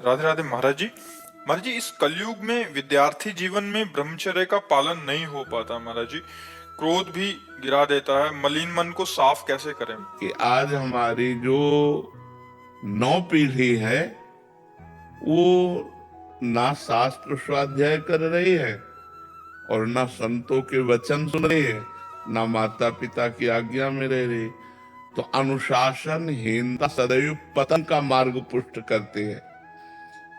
राधे राधे महाराज जी। महाराज जी, इस कलयुग में विद्यार्थी जीवन में ब्रह्मचर्य का पालन नहीं हो पाता महाराज जी। क्रोध भी गिरा देता है, मलिन मन को साफ कैसे करें? कि आज हमारी जो नौ पीढ़ी है वो ना शास्त्र स्वाध्याय कर रही है और ना संतों के वचन सुन रही है, ना माता पिता की आज्ञा में रह रही। तो अनुशासनहीनता सदैव पतन का मार्ग पुष्ट करती है।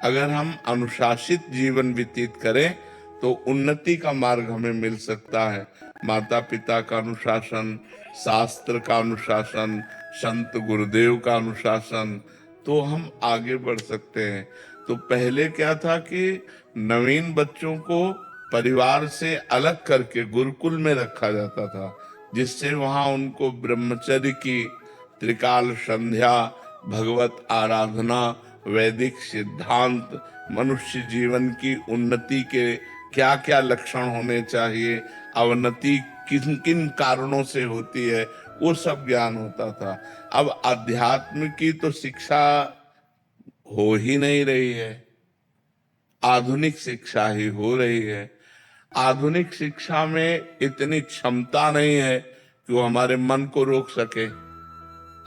अगर हम अनुशासित जीवन व्यतीत करें तो उन्नति का मार्ग हमें मिल सकता है। माता पिता का अनुशासन, शास्त्र का अनुशासन, संत गुरुदेव का अनुशासन, तो हम आगे बढ़ सकते हैं। तो पहले क्या था कि नवीन बच्चों को परिवार से अलग करके गुरुकुल में रखा जाता था, जिससे वहां उनको ब्रह्मचर्य की त्रिकाल संध्या, भगवत आराधना, वैदिक सिद्धांत, मनुष्य जीवन की उन्नति के क्या क्या लक्षण होने चाहिए, अवनति किन किन कारणों से होती है, वो सब ज्ञान होता था। अब अध्यात्म की तो शिक्षा हो ही नहीं रही है, आधुनिक शिक्षा ही हो रही है। आधुनिक शिक्षा में इतनी क्षमता नहीं है कि वो हमारे मन को रोक सके।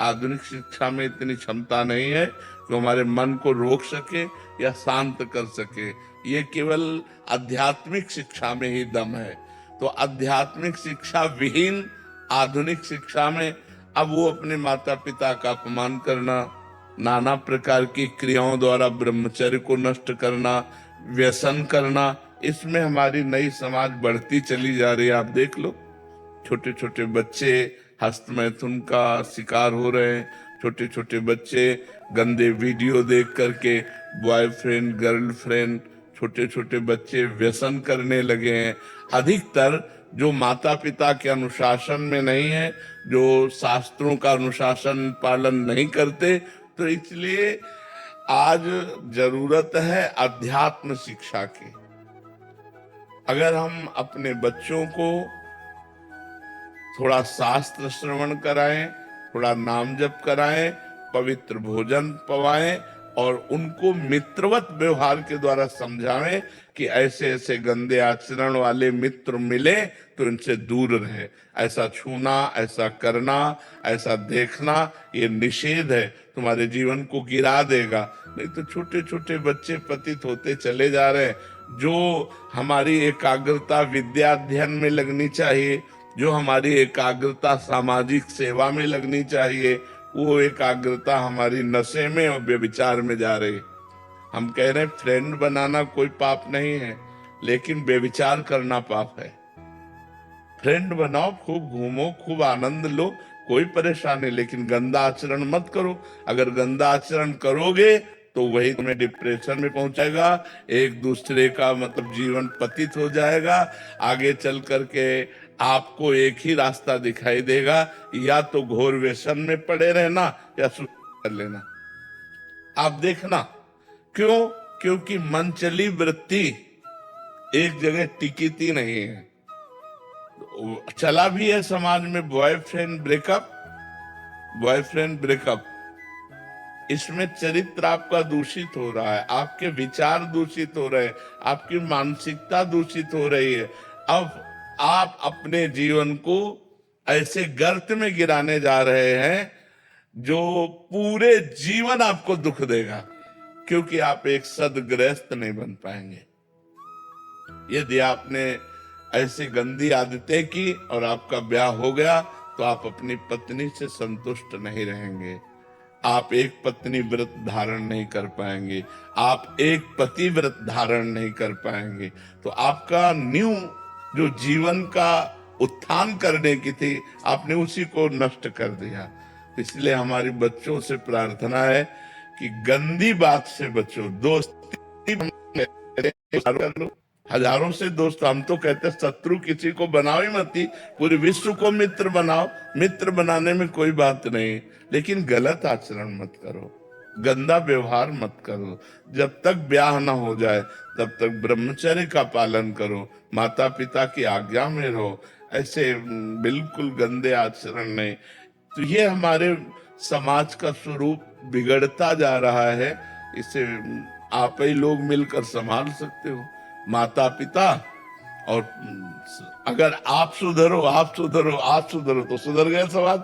आधुनिक शिक्षा में इतनी क्षमता नहीं है कि हमारे मन को रोक सके या शांत कर सके। ये केवल आध्यात्मिक शिक्षा में ही दम है। तो आध्यात्मिक शिक्षा विहीन आधुनिक शिक्षा में अब वो अपने माता पिता का अपमान करना, नाना प्रकार की क्रियाओं द्वारा ब्रह्मचर्य को नष्ट करना, व्यसन करना, इसमें हमारी नई समाज बढ़ती चली जा रही है। आप देख लो, छोटे छोटे बच्चे हस्तमैथुन का शिकार हो रहे हैं। छोटे छोटे बच्चे गंदे वीडियो देख करके बॉयफ्रेंड गर्लफ्रेंड, छोटे छोटे बच्चे व्यसन करने लगे हैं। अधिकतर जो माता पिता के अनुशासन में नहीं है, जो शास्त्रों का अनुशासन पालन नहीं करते, तो इसलिए आज जरूरत है अध्यात्म शिक्षा की। अगर हम अपने बच्चों को थोड़ा शास्त्र श्रवण कराएं, थोड़ा नाम जप कराएं, पवित्र भोजन पवाएं और उनको मित्रवत व्यवहार के द्वारा समझाएं कि ऐसे ऐसे गंदे आचरण वाले मित्र मिले तो इनसे दूर रहे। ऐसा छूना, ऐसा करना, ऐसा देखना ये निषेध है, तुम्हारे जीवन को गिरा देगा। नहीं तो छोटे छोटे बच्चे पतित होते चले जा रहे हैं। जो हमारी एकाग्रता विद्या अध्ययन में लगनी चाहिए, जो हमारी एकाग्रता सामाजिक सेवा में लगनी चाहिए, वो एकाग्रता हमारी नशे में और व्यभिचार में जा रही। हम कह रहे हैं फ्रेंड बनाना कोई पाप नहीं है, लेकिन व्यभिचार करना पाप है। फ्रेंड बनाओ, खूब घूमो, खूब आनंद लो, कोई परेशानी, लेकिन गंदा आचरण मत करो। अगर गंदा आचरण करोगे तो वही तुम्हें डिप्रेशन में पहुंचाएगा, एक दूसरे का मतलब जीवन पतित हो जाएगा। आगे चल करके आपको एक ही रास्ता दिखाई देगा, या तो घोर व्यसन में पड़े रहना या सुसाइड कर लेना। आप देखना, क्यों? क्योंकि मनचली वृत्ति एक जगह टिकती नहीं है। चला भी है समाज में बॉयफ्रेंड ब्रेकअप, बॉयफ्रेंड ब्रेकअप। इसमें चरित्र आपका दूषित हो रहा है, आपके विचार दूषित हो रहे हैं, आपकी मानसिकता दूषित हो रही है। अब आप अपने जीवन को ऐसे गर्त में गिराने जा रहे हैं जो पूरे जीवन आपको दुख देगा, क्योंकि आप एक सदगृहस्थ नहीं बन पाएंगे। यदि आपने ऐसे गंदी आदतें की और आपका ब्याह हो गया तो आप अपनी पत्नी से संतुष्ट नहीं रहेंगे। आप एक पत्नी व्रत धारण नहीं कर पाएंगे, आप एक पति व्रत धारण नहीं कर पाएंगे। तो आपका न्यू जो जीवन का उत्थान करने की थी, आपने उसी को नष्ट कर दिया। इसलिए हमारी बच्चों से प्रार्थना है कि गंदी बात से बचो। दोस्ती कर लो, हजारों से दोस्त, हम तो कहते शत्रु किसी को बनाओ ही मत, पूरे विश्व को मित्र बनाओ। मित्र बनाने में कोई बात नहीं, लेकिन गलत आचरण मत करो, गंदा व्यवहार मत करो। जब तक ब्याह ना हो जाए तब तक ब्रह्मचर्य का पालन करो, माता पिता की आज्ञा में रहो। ऐसे बिल्कुल गंदे आचरण नहीं। तो ये हमारे समाज का स्वरूप बिगड़ता जा रहा है। इसे आप ही लोग मिलकर संभाल सकते हो, माता पिता। और अगर आप सुधरो, आप सुधरो, आप सुधरो तो सुधर गए समाज।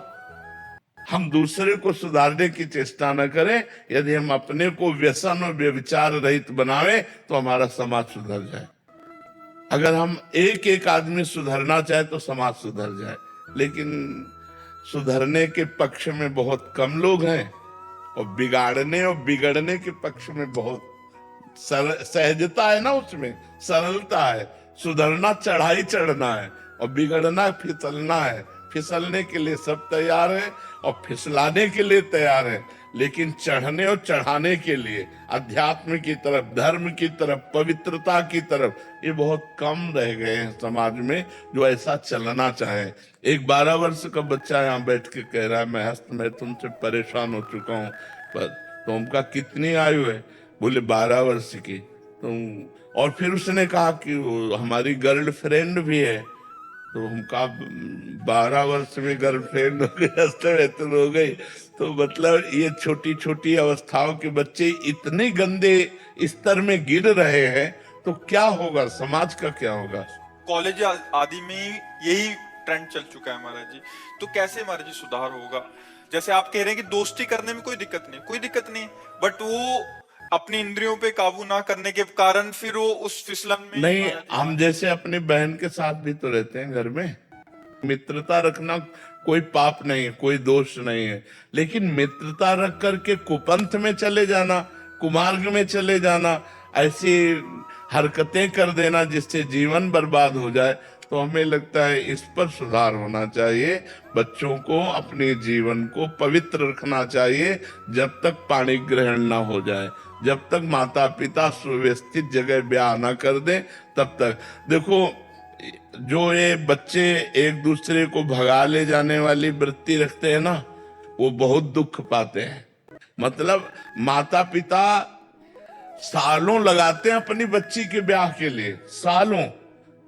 हम दूसरे को सुधारने की चेष्टा न करें। यदि हम अपने को व्यसन और व्यभिचार रहित बनावे तो हमारा समाज सुधर जाए। अगर हम एक एक आदमी सुधरना चाहे तो समाज सुधर जाए, लेकिन सुधरने के पक्ष में बहुत कम लोग हैं और बिगाड़ने और बिगड़ने के पक्ष में बहुत सहजता है ना, उसमें सरलता है। सुधरना चढ़ाई चढ़ना है और बिगड़ना फिसलना है। फिसलने के लिए सब तैयार है और फिसलाने के लिए तैयार है, लेकिन चढ़ने और चढ़ाने के लिए अध्यात्म की तरफ, धर्म की तरफ, पवित्रता की तरफ ये बहुत कम रह गए हैं समाज में जो ऐसा चलना चाहे। एक 12 वर्ष का बच्चा यहाँ बैठ के कह रहा है, मैं तुमसे परेशान हो चुका हूँ। पर तुमका कितनी आयु है? बोले 12 वर्ष की। तो और फिर उसने कहा कि हमारी गर्लफ्रेंड भी है। तो हम कहा 12 वर्ष में गर्लफ्रेंड हो गई, हो गई। तो मतलब ये छोटी छोटी अवस्थाओं के बच्चे इतने गंदे स्तर में गिर रहे हैं, तो क्या होगा, समाज का क्या होगा? कॉलेज आदि में यही ट्रेंड चल चुका है महाराज जी। तो कैसे महाराज जी सुधार होगा? जैसे आप कह रहे हैं कि दोस्ती करने में कोई दिक्कत नहीं, बट वो अपनी इंद्रियों पे काबू ना करने के कारण फिर वो उस फिसलन में नहीं। हम जैसे अपनी बहन के साथ भी तो रहते हैं घर में। मित्रता रखना कोई पाप नहीं है, कोई दोष नहीं है, लेकिन मित्रता रख करके कुपंथ में चले जाना, कुमार्ग में चले जाना, ऐसी हरकतें कर देना जिससे जीवन बर्बाद हो जाए, तो हमें लगता है इस पर सुधार होना चाहिए। बच्चों को अपने जीवन को पवित्र रखना चाहिए जब तक पाणी ग्रहण ना हो जाए, जब तक माता पिता सुव्यवस्थित जगह ब्याह ना कर दें, तब तक। देखो, जो ये बच्चे एक दूसरे को भगा ले जाने वाली वृत्ति रखते हैं ना, वो बहुत दुख पाते हैं। मतलब माता पिता सालों लगाते हैं अपनी बच्ची के ब्याह के लिए, सालों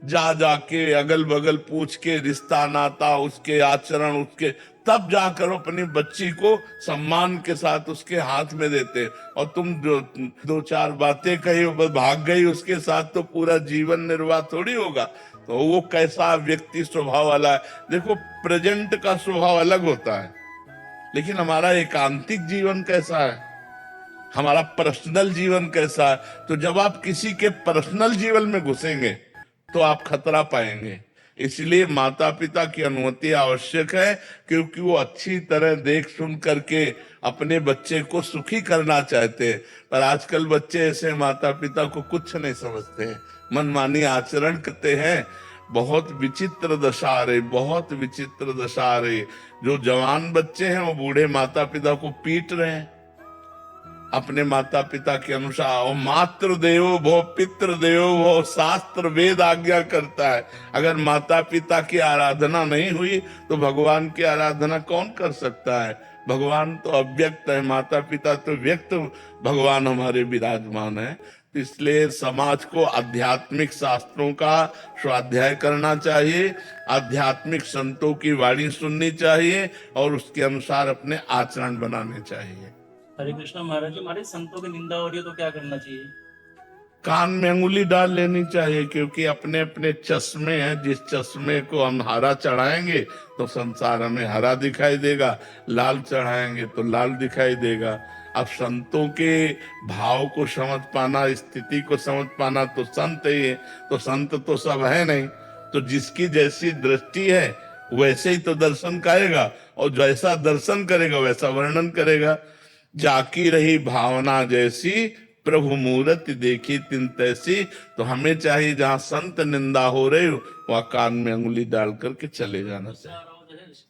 जा जाके अगल बगल पूछ के रिश्ता नाता, उसके आचरण, उसके, तब जाकर अपनी बच्ची को सम्मान के साथ उसके हाथ में देते। और तुम जो 2-4 बातें कही बस भाग गई उसके साथ, तो पूरा जीवन निर्वाह थोड़ी होगा। तो वो कैसा व्यक्ति स्वभाव वाला है? देखो, प्रेजेंट का स्वभाव अलग होता है, लेकिन हमारा एकांतिक जीवन कैसा है, हमारा पर्सनल जीवन कैसा है? तो जब आप किसी के पर्सनल जीवन में घुसेंगे तो आप खतरा पाएंगे। इसलिए माता पिता की अनुमति आवश्यक है, क्योंकि वो अच्छी तरह देख सुन करके अपने बच्चे को सुखी करना चाहते हैं। पर आजकल बच्चे ऐसे माता पिता को कुछ नहीं समझते हैं, मनमानी आचरण करते हैं। बहुत विचित्र दशा आ रही, बहुत विचित्र दशा आ रही। जो जवान बच्चे हैं वो बूढ़े माता पिता को पीट रहे हैं अपने माता पिता के अनुसार। और मातृ देवो भव पितृ देवो भव, शास्त्र वेद आज्ञा करता है। अगर माता पिता की आराधना नहीं हुई तो भगवान की आराधना कौन कर सकता है? भगवान तो अव्यक्त है, माता पिता तो व्यक्त भगवान हमारे विराजमान है। इसलिए समाज को आध्यात्मिक शास्त्रों का स्वाध्याय करना चाहिए, आध्यात्मिक संतों की वाणी सुननी चाहिए और उसके अनुसार अपने आचरण बनाने चाहिए। हरे कृष्णा महाराज जी, हमारे संतों की निंदा हो रही है तो क्या करना चाहिए? कान में अंगुली डाल लेनी चाहिए, क्योंकि अपने अपने चश्मे हैं। जिस चश्मे को हम हरा चढ़ाएंगे तो संसार हमें हरा दिखाई देगा, लाल चढ़ाएंगे तो लाल दिखाई देगा। अब संतों के भाव को समझ पाना, स्थिति को समझ पाना तो संत ही है। तो संत तो सब है नहीं, तो जिसकी जैसी दृष्टि है वैसे ही तो दर्शन करेगा, और जैसा दर्शन करेगा वैसा वर्णन करेगा। जाकी रही भावना जैसी, प्रभु मूर्ति देखी तिन तैसी। तो हमें चाहिए जहां संत निंदा हो रही हो वहां कान में अंगुली डाल करके चले जाना चाहिए।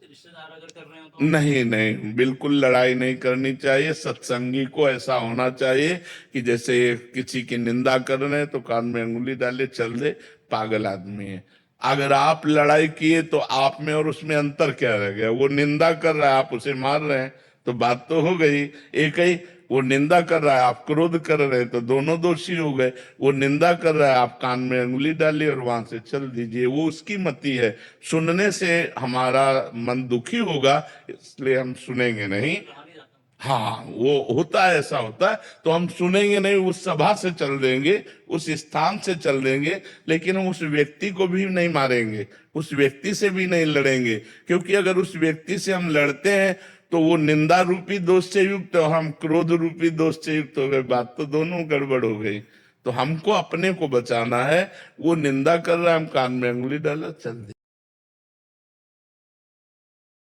रिश्तेदार अगर कर रहे हो तो नहीं नहीं, बिल्कुल लड़ाई नहीं करनी चाहिए। सत्संगी को ऐसा होना चाहिए कि जैसे किसी की निंदा कर रहे हैं तो कान में अंगुली डाले, चल दे, पागल आदमी है। अगर आप लड़ाई किए तो आप में और उसमें अंतर क्या रह गया? वो निंदा कर रहा है, आप उसे मार रहे हैं, तो बात तो हो गई एक ही। वो निंदा कर रहा है, आप क्रोध कर रहे हैं, तो दोनों दोषी हो गए। वो निंदा कर रहा है, आप कान में अंगुली डालिए और वहां से चल दीजिए। वो उसकी मति है। सुनने से हमारा मन दुखी होगा, इसलिए हम सुनेंगे नहीं। हाँ, वो होता है, ऐसा होता है। तो हम सुनेंगे नहीं, उस सभा से चल देंगे, उस स्थान से चल देंगे, लेकिन हम उस व्यक्ति को भी नहीं मारेंगे, उस व्यक्ति से भी नहीं लड़ेंगे। क्योंकि अगर उस व्यक्ति से हम लड़ते हैं तो वो निंदा रूपी दोष से युक्त और हम क्रोध रूपी दोष से युक्त हो गए, बात तो दोनों गड़बड़ हो गई। तो हमको अपने को बचाना है। वो निंदा कर रहा है, हम कान में अंगुली डाला, चल दी।